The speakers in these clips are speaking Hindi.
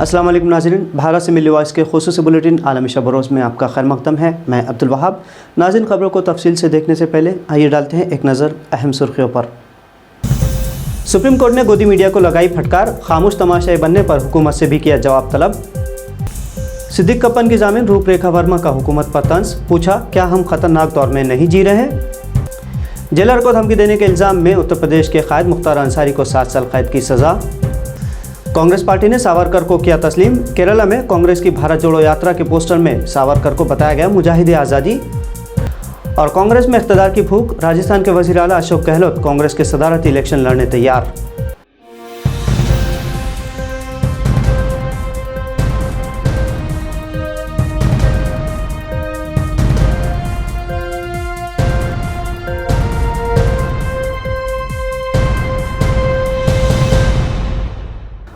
अस्सलाम वालेकुम नाज़रीन, भारत से मिली वॉइस के खुसूसी बुलेटिन आलमी शब रोज़ में आपका खैर मक़दम है। मैं अब्दुल वहाब। नाज़रीन, खबरों को तफसील से देखने से पहले आइए डालते हैं एक नज़र अहम सुर्खियों पर। सुप्रीम कोर्ट ने गोदी मीडिया को लगाई फटकार, खामोश तमाशाई बनने पर हुकूमत से भी किया जवाब तलब। सिद्दीक कप्पन की जामीन, रूपरेखा वर्मा का हुकूमत पर तंज, पूछा क्या हम खतरनाक दौर में नहीं जी रहे हैं। जेलर को धमकी देने के इल्ज़ाम में उत्तर प्रदेश के कायद मुख्तार अंसारी को 7 साल कैद की सज़ा। कांग्रेस पार्टी ने सावरकर को किया तस्लीम। केरला में कांग्रेस की भारत जोड़ो यात्रा के पोस्टर में सावरकर को बताया गया मुजाहिद आज़ादी। और कांग्रेस में इख्तिदार की भूख, राजस्थान के वज़ीर आला अशोक गहलोत कांग्रेस के सदारती इलेक्शन लड़ने तैयार।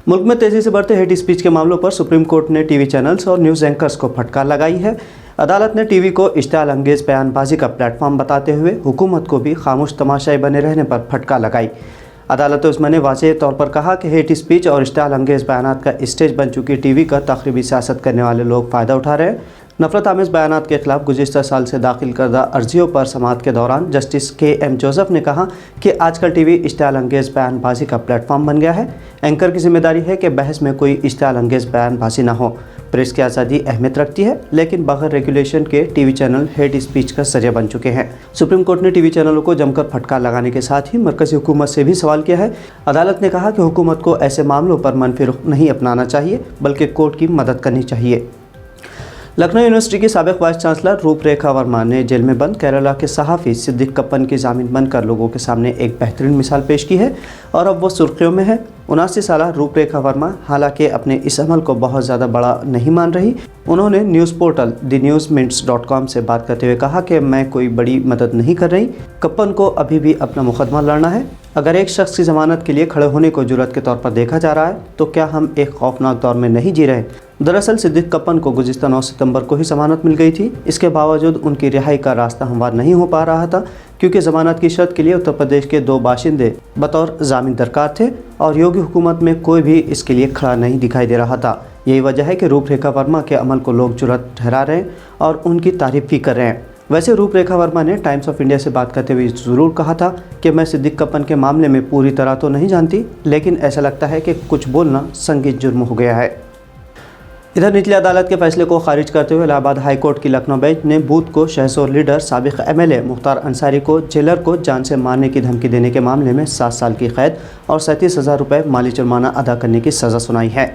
मुल्क में तेज़ी से बढ़ते हेट स्पीच के मामलों पर सुप्रीम कोर्ट ने टीवी चैनल्स और न्यूज़ एंकर्स को फटकार लगाई है। अदालत ने टीवी को इश्तियाल अंगेज़ बयानबाजी का प्लेटफॉर्म बताते हुए हुकूमत को भी खामोश तमाशाई बने रहने पर फटकार लगाई। अदालत उस्मान ने वाज़ेह तौर पर कहा कि हेट स्पीच और इश्तियाल अंगेज़ बयानात का स्टेज बन चुकी टीवी का तखरीबी सियासत करने वाले लोग फ़ायदा उठा रहे हैं। नफरत आमेज़ बयानात के खिलाफ गुज़िश्ता साल से दाखिल करदा अर्जियों पर समाअत के दौरान जस्टिस KM जोसेफ ने कहा कि आजकल टीवी इश्तियाल अंगेज़ बयानबाजी का प्लेटफॉर्म बन गया है। एंकर की जिम्मेदारी है कि बहस में कोई इश्तियाल अंगेज़ बयानबाजी ना हो। प्रेस की आज़ादी अहमियत रखती है, लेकिन बगैर रेगुलेशन के टीवी चैनल हेट स्पीच का जरिया बन चुके हैं। सुप्रीम कोर्ट ने टीवी चैनलों को जमकर फटकार लगाने के साथ ही मरकज़ी हुकूमत से भी सवाल किया है। अदालत ने कहा कि हुकूमत को ऐसे मामलों पर मनफी रुख नहीं अपनाना चाहिए, बल्कि कोर्ट की मदद करनी चाहिए। लखनऊ यूनिवर्सिटी की साबिक वाइस चांसलर रूपरेखा वर्मा ने जेल में बंद केरला के सहाफ़ी सिद्दीक कप्पन की जामीन बनकर लोगों के सामने एक बेहतरीन मिसाल पेश की है और अब वो सुर्खियों में है। 79 साला रूपरेखा वर्मा हालांकि अपने इस अमल को बहुत ज़्यादा बड़ा नहीं मान रही। उन्होंने न्यूज़ पोर्टल thenewsmints.com से बात करते हुए कहा कि मैं कोई बड़ी मदद नहीं कर रही। कप्पन को अभी भी अपना मुकदमा लड़ना है। अगर एक शख्स की ज़मानत के लिए खड़े होने को जुर्रत के तौर पर देखा जा रहा है तो क्या हम एक खौफनाक दौर में नहीं जी रहे। दरअसल सिद्दीक कप्पन को गुज़िश्ता 9 सितंबर को ही ज़मानत मिल गई थी। इसके बावजूद उनकी रिहाई का रास्ता हमवार नहीं हो पा रहा था, क्योंकि ज़मानत की शर्त के लिए उत्तर प्रदेश के 2 बाशिंदे बतौर जामीन दरकार थे और योगी हुकूमत में कोई भी इसके लिए खड़ा नहीं दिखाई दे रहा था। यही वजह है कि रूपरेखा वर्मा के अमल को लोग जुर्रत ठहरा रहे हैं और उनकी तारीफ़ भी कर रहे हैं। वैसे रूपरेखा वर्मा ने टाइम्स ऑफ इंडिया से बात करते हुए ज़रूर कहा था कि मैं सिद्दीक कप्पन के मामले में पूरी तरह तो नहीं जानती, लेकिन ऐसा लगता है कि कुछ बोलना संगीन जुर्म हो गया है। इधर निचली अदालत के फैसले को खारिज करते हुए इलाहाबाद हाई कोर्ट की लखनऊ बेंच ने बूथ को शहसोर लीडर साबिक MLA मुख्तार अंसारी को जेलर को जान से मारने की धमकी देने के मामले में 7 साल की कैद और 37,000 रुपये माली जुर्माना अदा करने की सज़ा सुनाई है।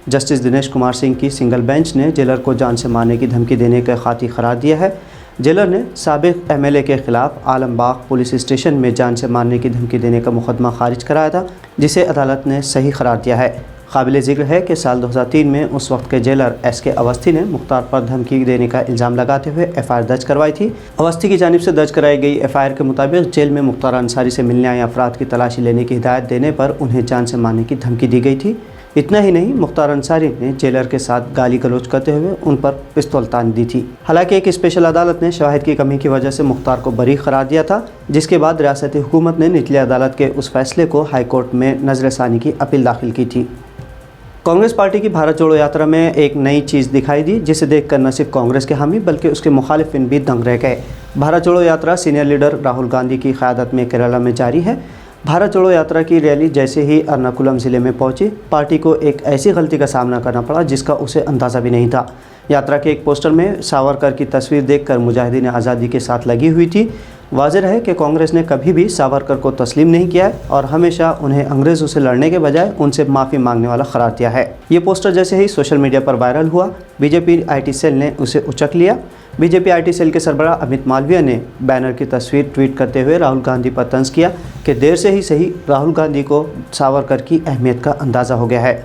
जस्टिस दिनेश कुमार सिंह की सिंगल बेंच ने जेलर को जान से मारने की धमकी देने का खाती करार दिया है। जेलर ने साबिक MLA के खिलाफ आलमबाग पुलिस स्टेशन में जान से मारने की धमकी देने का मुकदमा खारिज कराया था, जिसे अदालत ने सही करार दिया है। काबिल ज़िक्र है कि साल 2003 में उस वक्त के जेलर SK अवस्थी ने मुख्तार पर धमकी देने का इल्ज़ाम लगाते हुए FIR दर्ज करवाई थी। अवस्थी की जानिब से दर्ज कराई गई FIR के मुताबिक जेल में मुख्तार अंसारी से मिलने आए अफराद की तलाशी लेने की हिदायत देने पर उन्हें जान से मारने की धमकी दी गई थी। इतना ही नहीं, मुख्तार अंसारी ने जेलर के साथ गाली गलौज करते हुए उन पर पिस्तौल तान दी थी। हालांकि एक स्पेशल अदालत ने शवाहिद की कमी की वजह से मुख्तार को बरी करार दिया था, जिसके बाद रियासती हुकूमत ने निचली अदालत के उस फैसले को हाई कोर्ट में नज़रसानी की अपील दाखिल की थी। कांग्रेस पार्टी की भारत जोड़ो यात्रा में एक नई चीज़ दिखाई दी, जिसे देखकर न सिर्फ कांग्रेस के हामी बल्कि उसके मुखालिफिन भी दंग रह गए। भारत जोड़ो यात्रा सीनियर लीडर राहुल गांधी की क़यादत में केरला में जारी है। भारत जोड़ो यात्रा की रैली जैसे ही एर्नाकुलम ज़िले में पहुंची, पार्टी को एक ऐसी गलती का सामना करना पड़ा जिसका उसे अंदाज़ा भी नहीं था। यात्रा के एक पोस्टर में सावरकर की तस्वीर देखकर मुजाहिदीन आज़ादी के साथ लगी हुई थी। वाज़ेह है कि कांग्रेस ने कभी भी सावरकर को तस्लीम नहीं किया है और हमेशा उन्हें अंग्रेज़ों से लड़ने के बजाय उनसे माफ़ी मांगने वाला करार दिया है। ये पोस्टर जैसे ही सोशल मीडिया पर वायरल हुआ, बीजेपी IT सेल ने उसे उचक लिया। बीजेपी IT सेल के सरबराह अमित मालवीय ने बैनर की तस्वीर ट्वीट करते हुए राहुल गांधी पर तंज किया कि देर से ही सही राहुल गांधी को सावरकर की अहमियत का अंदाज़ा हो गया है।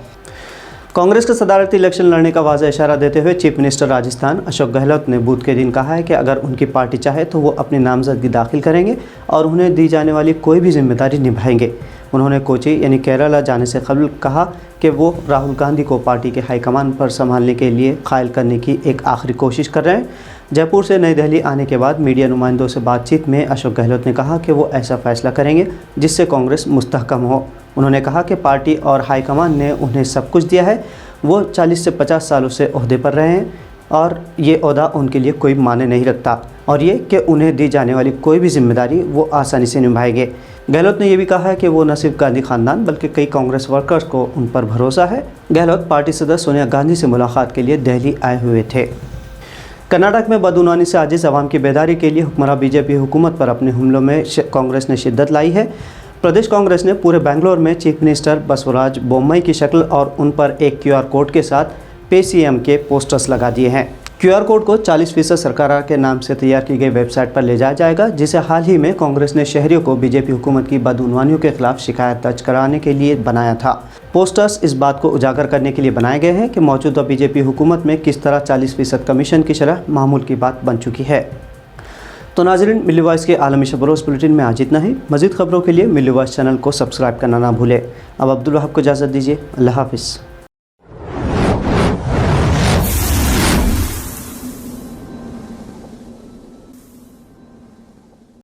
कांग्रेस के सदारती इलेक्शन लड़ने का वाज़ेह इशारा देते हुए चीफ मिनिस्टर राजस्थान अशोक गहलोत ने बुध के दिन कहा है कि अगर उनकी पार्टी चाहे तो वो अपनी नामजदगी दाखिल करेंगे और उन्हें दी जाने वाली कोई भी जिम्मेदारी निभाएंगे। उन्होंने कोची यानी केरला जाने से कबल कहा कि वो राहुल गांधी को पार्टी के हाईकमान पर संभालने के लिए कायल करने की एक आखिरी कोशिश कर रहे हैं। जयपुर से नई दिल्ली आने के बाद मीडिया नुमाइंदों से बातचीत में अशोक गहलोत ने कहा कि वो ऐसा फैसला करेंगे जिससे कांग्रेस मुस्तहकम हो। उन्होंने कहा कि पार्टी और हाईकमान ने उन्हें सब कुछ दिया है, वो 40 से 50 सालों से ओहदे पर रहे हैं और ये ओहदा उनके लिए कोई माने नहीं रखता और ये कि उन्हें दी जाने वाली कोई भी जिम्मेदारी वो आसानी से निभाएंगे। गहलोत ने यह भी कहा है कि वो न सिर्फ गांधी खानदान बल्कि कई कांग्रेस वर्कर्स को उन पर भरोसा है। गहलोत पार्टी सदस्य सोनिया गांधी से मुलाकात के लिए दिल्ली आए हुए थे। कर्नाटक में बदउनवानी से आजिज अवाम की बेदारी के लिए हुक्मरान बीजेपी हुकूमत पर अपने हमलों में कांग्रेस ने शिद्दत लाई है। प्रदेश कांग्रेस ने पूरे बेंगलोर में चीफ मिनिस्टर बसवराज बोम्मई की शक्ल और उन पर एक QR कोड के साथ PCM के पोस्टर्स लगा दिए हैं। QR कोड को 40% सरकार के नाम से तैयार की गई वेबसाइट पर ले जाया जाएगा, जिसे हाल ही में कांग्रेस ने शहरियों को बीजेपी हुकूमत की बदउनवानियों के खिलाफ शिकायत दर्ज कराने के लिए बनाया था। पोस्टर्स इस बात को उजागर करने के लिए बनाए गए हैं कि मौजूदा बीजेपी हुकूमत में किस तरह 40% कमीशन की शरह मामूल की बात बन चुकी है। तो नाज़रीन, मिल्ली वॉइस के आलमी शब-रोज़ बुलेटिन में आज इतना ही। मज़ीद खबरों के लिए मिल्ली वॉइस चैनल को सब्सक्राइब करना ना भूलें। अब अब्दुल वहाब को इजाज़त दीजिए। अल्लाह हाफ़िज़।